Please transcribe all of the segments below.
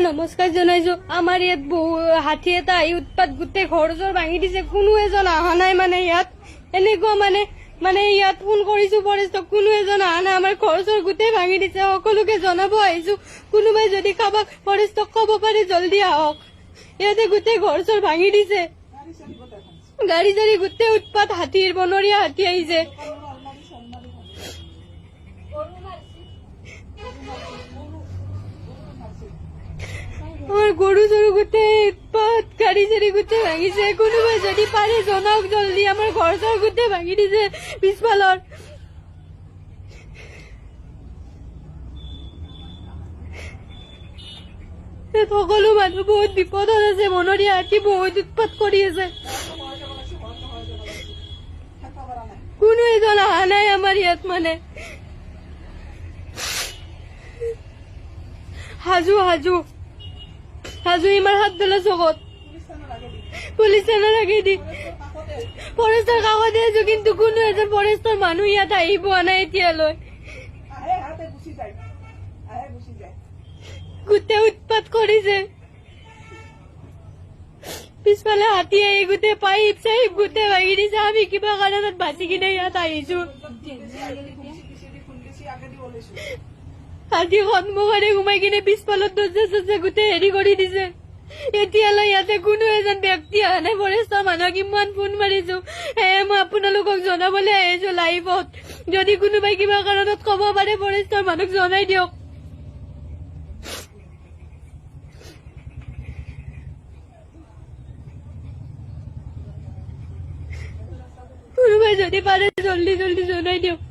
নমস্কাৰ জনাইছো। আমাৰ ইয়াত হাতী এটা আহি উৎপাত গোটেই ঘৰ চৰ ভাঙি দিছে। কোনো এজন অহা নাই মানে ইয়াত এনেকুৱা মানে ইয়াত ফোন কৰিছো ফৰেষ্টক, কোনো এজন অহা নাই। আমাৰ ঘৰ চৰ গোটেই ভাঙি দিছে। সকলোকে জনাব আহিছো, কোনোবাই যদি কাৰোবাক ফৰেষ্টক ক'ব পাৰে জলদি আহক। ইয়াতে গোটেই ঘৰ চৰ ভাঙি দিছে, গাড়ী চাড়ী গোটেই উৎপাত। হাতীৰ বনৰীয়া হাতী আহিছে। আমার গরু চরু গোটেই উৎপাত, গাড়ি চাড়ি গোটেই ভাঙিছে। কোনোবাই যদি পারে জনাওক জলদি। আমার ঘর চর গোটেই ভাঙি দিছে পিছফালৰ। সকলো মানুহ বহুত বিপদত আছে। বনৰীয়া হাতী বহুত উৎপাত কৰি আছে। কোনো এজন অহা নাই আমাৰ ইয়াত মানে। হাজু ইমাৰ হাত দিলে চকত। পুলিচ থানাৰ আগেদি ফৰেষ্টৰ কাষতে আছো, কিন্তু কোনো এজন ফৰেষ্টৰ মানুহ ইয়াত আহি পোৱা নাই এতিয়ালৈ। গোটেই উৎপাত কৰিছে। পিছফালে হাতী আহি গোটেই পাইপ চাইপ গোটেই ভাঙি দিছে। আমি কিবা কাৰণত বাচি কিনে ইয়াত আহিছো। হাতী সন্মুখৰে সোমাই কিনে পিছফালত দৰ্জা চৰ্জা গোটেই হেৰি কৰি দিছে। এতিয়ালৈ ইয়াতে কোনো এজন ব্যক্তি অহা নাই। ফৰেষ্টৰ মানুহক ইমান ফোন মাৰিছো। মই আপোনালোকক জনাবলৈ আহিছো লাইভত। যদি কোনোবাই কিবা কাৰণত ক'ব পাৰে ফৰেষ্টৰ মানুহক জনাই দিয়ক। কোনোবাই যদি পাৰে জলদি জলদি জনাই দিয়ক।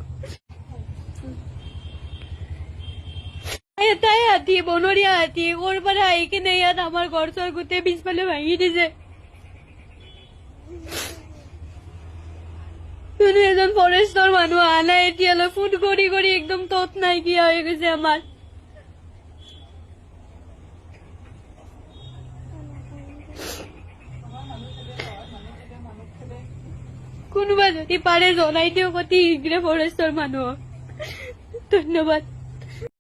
এটাই হাতী, বনৰীয়া হাতী, ক'ৰ পৰা আহি কিনে ইয়াত আমাৰ ঘৰ চৰ গোটেই পিছফালে ভাঙি দিছে। কোনো এজন ফৰেষ্টৰ মানুহ অহা নাই এতিয়ালৈ। ফোন কৰি কৰি একদম তত নাইকিয়া হৈ গৈছে আমাৰ। কোনোবা যদি পাৰে জনাই দিয়ক অতি শীঘ্ৰে ফৰেষ্টৰ মানুহক। ধন্যবাদ।